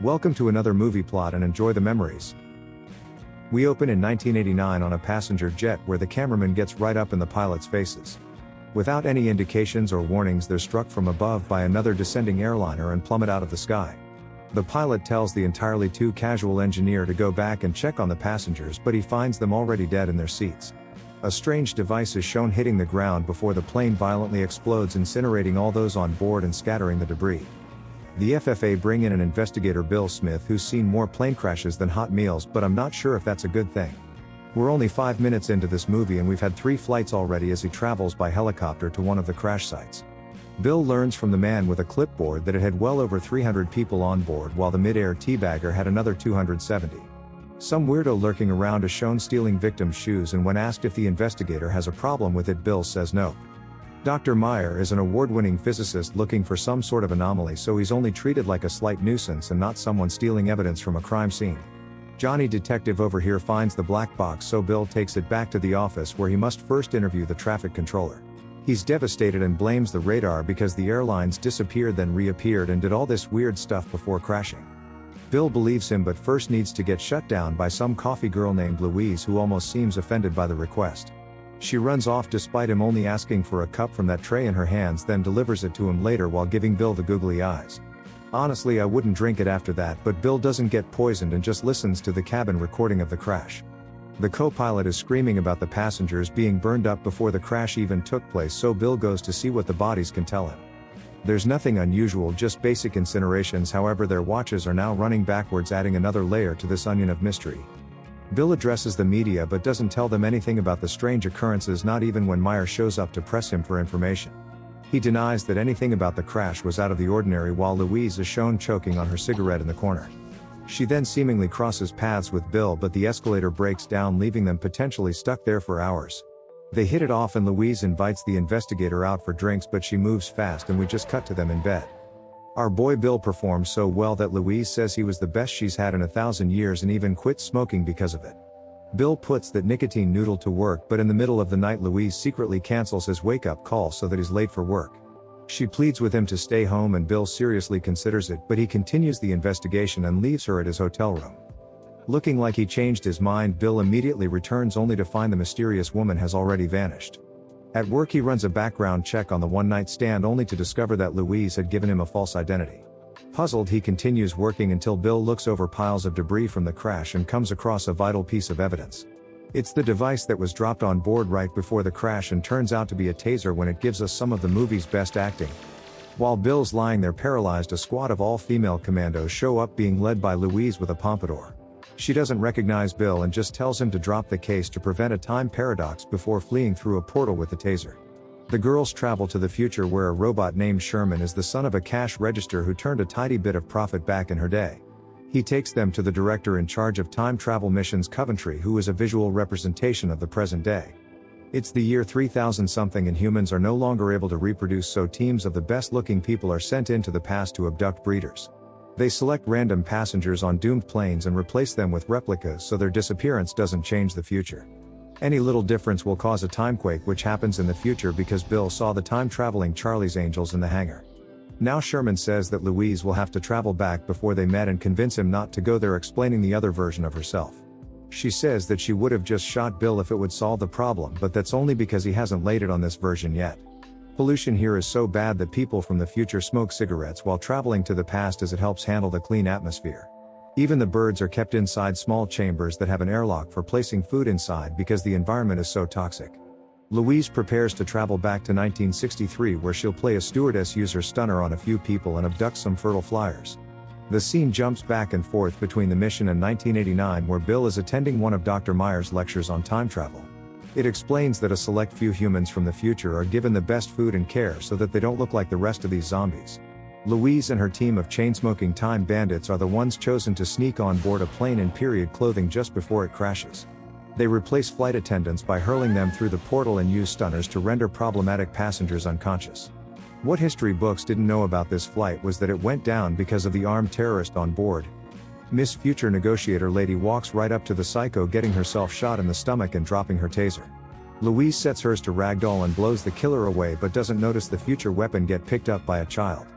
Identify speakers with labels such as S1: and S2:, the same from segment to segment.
S1: Welcome to another movie plot and enjoy the memories. We open in 1989 on a passenger jet where the cameraman gets right up in the pilots' faces. Without any indications or warnings, they're struck from above by another descending airliner and plummet out of the sky. The pilot tells the entirely too casual engineer to go back and check on the passengers, but he finds them already dead in their seats. A strange device is shown hitting the ground before the plane violently explodes, incinerating all those on board and scattering the debris. The FFA bring in an investigator, Bill Smith, who's seen more plane crashes than hot meals, but I'm not sure if that's a good thing. We're only 5 minutes into this movie and we've had 3 flights already as he travels by helicopter to one of the crash sites. Bill learns from the man with a clipboard that it had well over 300 people on board, while the mid-air teabagger had another 270. Some weirdo lurking around is shown stealing victims' shoes, and when asked if the investigator has a problem with it, Bill says no. Dr. Meyer is an award-winning physicist looking for some sort of anomaly, so he's only treated like a slight nuisance and not someone stealing evidence from a crime scene. Johnny Detective over here finds the black box, so Bill takes it back to the office where he must first interview the traffic controller. He's devastated and blames the radar because the airlines disappeared then reappeared and did all this weird stuff before crashing. Bill believes him, but first needs to get shut down by some coffee girl named Louise, who almost seems offended by the request. She runs off despite him only asking for a cup from that tray in her hands, then delivers it to him later while giving Bill the googly eyes. Honestly, I wouldn't drink it after that, but Bill doesn't get poisoned and just listens to the cabin recording of the crash. The co-pilot is screaming about the passengers being burned up before the crash even took place, so Bill goes to see what the bodies can tell him. There's nothing unusual, just basic incinerations. However, their watches are now running backwards, adding another layer to this onion of mystery. Bill addresses the media but doesn't tell them anything about the strange occurrences, not even when Meyer shows up to press him for information. He denies that anything about the crash was out of the ordinary, while Louise is shown choking on her cigarette in the corner. She then seemingly crosses paths with Bill, but the escalator breaks down, leaving them potentially stuck there for hours. They hit it off and Louise invites the investigator out for drinks, but she moves fast and we just cut to them in bed. Our boy Bill performs so well that Louise says he was the best she's had in 1,000 years and even quit smoking because of it. Bill puts that nicotine noodle to work, but in the middle of the night Louise secretly cancels his wake-up call so that he's late for work. She pleads with him to stay home and Bill seriously considers it, but he continues the investigation and leaves her at his hotel room. Looking like he changed his mind, Bill immediately returns only to find the mysterious woman has already vanished. At work he runs a background check on the one-night stand only to discover that Louise had given him a false identity. Puzzled, he continues working until Bill looks over piles of debris from the crash and comes across a vital piece of evidence. It's the device that was dropped on board right before the crash and turns out to be a taser when it gives us some of the movie's best acting. While Bill's lying there paralyzed, a squad of all-female commandos show up, being led by Louise with a pompadour. She doesn't recognize Bill and just tells him to drop the case to prevent a time paradox before fleeing through a portal with the taser. The girls travel to the future where a robot named Sherman is the son of a cash register who turned a tidy bit of profit back in her day. He takes them to the director in charge of time travel missions, Coventry, who is a visual representation of the present day. It's the year 3000 something and humans are no longer able to reproduce, so teams of the best looking people are sent into the past to abduct breeders. They select random passengers on doomed planes and replace them with replicas so their disappearance doesn't change the future. Any little difference will cause a timequake, which happens in the future because Bill saw the time-traveling Charlie's Angels in the hangar. Now Sherman says that Louise will have to travel back before they met and convince him not to go there, explaining the other version of herself. She says that she would have just shot Bill if it would solve the problem, but that's only because he hasn't laid it on this version yet. Pollution here is so bad that people from the future smoke cigarettes while traveling to the past, as it helps handle the clean atmosphere. Even the birds are kept inside small chambers that have an airlock for placing food inside because the environment is so toxic. Louise prepares to travel back to 1963 where she'll play a stewardess, use her stunner on a few people and abduct some fertile flyers. The scene jumps back and forth between the mission and 1989 where Bill is attending one of Dr. Meyer's lectures on time travel. It explains that a select few humans from the future are given the best food and care so that they don't look like the rest of these zombies. Louise and her team of chain-smoking time bandits are the ones chosen to sneak on board a plane in period clothing just before it crashes. They replace flight attendants by hurling them through the portal and use stunners to render problematic passengers unconscious. What history books didn't know about this flight was that it went down because of the armed terrorist on board. Miss Future Negotiator Lady walks right up to the psycho, getting herself shot in the stomach and dropping her taser. Louise sets hers to ragdoll and blows the killer away, but doesn't notice the future weapon get picked up by a child.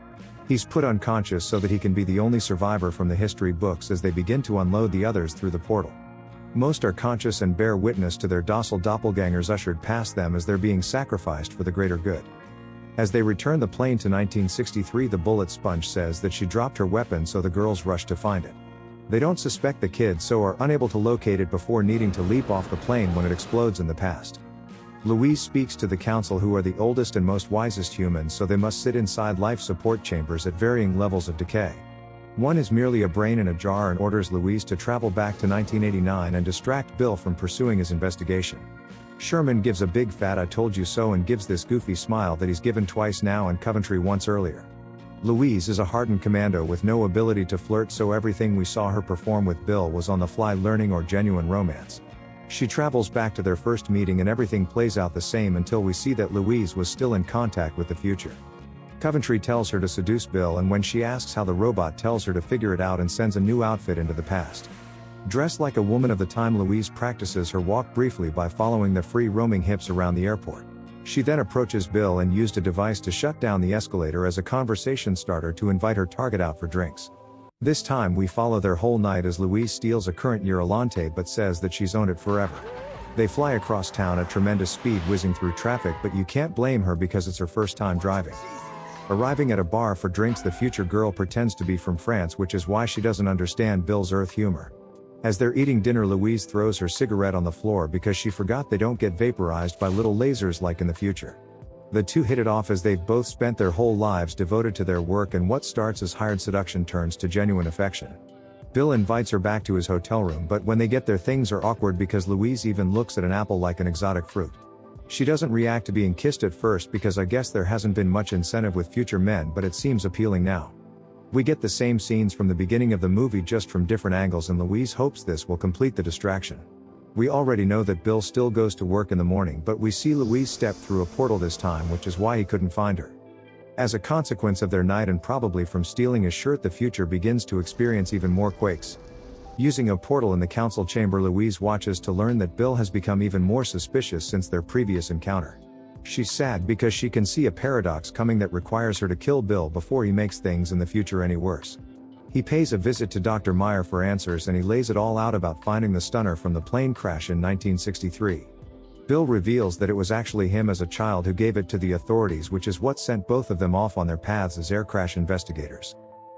S1: He's put unconscious so that he can be the only survivor from the history books as they begin to unload the others through the portal. Most are conscious and bear witness to their docile doppelgangers ushered past them as they're being sacrificed for the greater good. As they return the plane to 1963, the bullet sponge says that she dropped her weapon, so the girls rush to find it. They don't suspect the kid, so are unable to locate it before needing to leap off the plane when it explodes in the past. Louise speaks to the council, who are the oldest and most wisest humans, so they must sit inside life support chambers at varying levels of decay. One is merely a brain in a jar and orders Louise to travel back to 1989 and distract Bill from pursuing his investigation. Sherman gives a big fat "I told you so" and gives this goofy smile that he's given twice now and Coventry once earlier. Louise is a hardened commando with no ability to flirt, so everything we saw her perform with Bill was on the fly learning or genuine romance. She travels back to their first meeting and everything plays out the same until we see that Louise was still in contact with the future. Coventry tells her to seduce Bill, and when she asks how, the robot tells her to figure it out and sends a new outfit into the past. Dressed like a woman of the time, Louise practices her walk briefly by following the free-roaming hips around the airport. She then approaches Bill and used a device to shut down the escalator as a conversation starter to invite her target out for drinks. This time we follow their whole night as Louise steals a current year Alante but says that she's owned it forever. They fly across town at tremendous speed, whizzing through traffic, but you can't blame her because it's her first time driving. Arriving at a bar for drinks, the future girl pretends to be from France, which is why she doesn't understand Bill's earth humor. As they're eating dinner, Louise throws her cigarette on the floor because she forgot they don't get vaporized by little lasers like in the future. The two hit it off as they've both spent their whole lives devoted to their work, and what starts as hired seduction turns to genuine affection. Bill invites her back to his hotel room, but when they get there things are awkward because Louise even looks at an apple like an exotic fruit. She doesn't react to being kissed at first because I guess there hasn't been much incentive with future men, but it seems appealing now. We get the same scenes from the beginning of the movie, just from different angles, and Louise hopes this will complete the distraction. We already know that Bill still goes to work in the morning, but we see Louise step through a portal this time, which is why he couldn't find her. As a consequence of their night and probably from stealing his shirt, the future begins to experience even more quakes. Using a portal in the council chamber, Louise watches to learn that Bill has become even more suspicious since their previous encounter. She's sad because she can see a paradox coming that requires her to kill Bill before he makes things in the future any worse. He pays a visit to Dr. Meyer for answers, and he lays it all out about finding the stunner from the plane crash in 1963. Bill reveals that it was actually him as a child who gave it to the authorities, which is what sent both of them off on their paths as air crash investigators.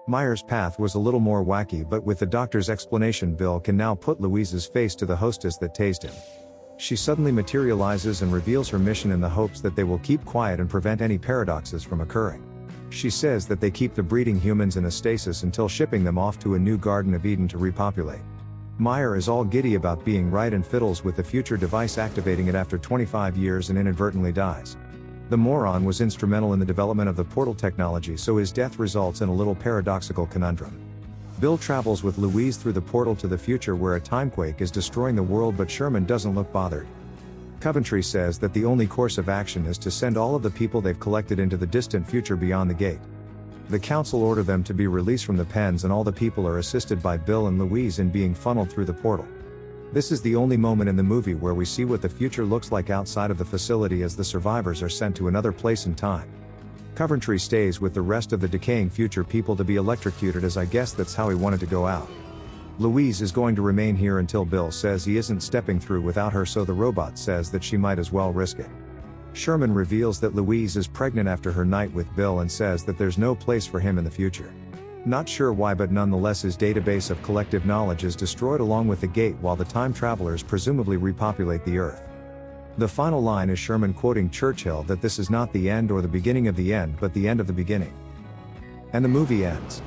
S1: Meyer's path was a little more wacky, but with the doctor's explanation, Bill can now put Louise's face to the hostess that tased him. She suddenly materializes and reveals her mission in the hopes that they will keep quiet and prevent any paradoxes from occurring. She says that they keep the breeding humans in a stasis until shipping them off to a new Garden of Eden to repopulate. Meyer is all giddy about being right and fiddles with the future device, activating it after 25 years, and inadvertently dies. The moron was instrumental in the development of the portal technology, so his death results in a little paradoxical conundrum. Bill travels with Louise through the portal to the future where a timequake is destroying the world, but Sherman doesn't look bothered. Coventry says that the only course of action is to send all of the people they've collected into the distant future beyond the gate. The council order them to be released from the pens, and all the people are assisted by Bill and Louise in being funneled through the portal. This is the only moment in the movie where we see what the future looks like outside of the facility as the survivors are sent to another place in time. Coventry stays with the rest of the decaying future people to be electrocuted, as I guess that's how he wanted to go out. Louise is going to remain here until Bill says he isn't stepping through without her, so the robot says that she might as well risk it. Sherman reveals that Louise is pregnant after her night with Bill and says that there's no place for him in the future. Not sure why, but nonetheless his database of collective knowledge is destroyed along with the gate while the time travelers presumably repopulate the Earth. The final line is Sherman quoting Churchill that this is not the end or the beginning of the end, but the end of the beginning. And the movie ends.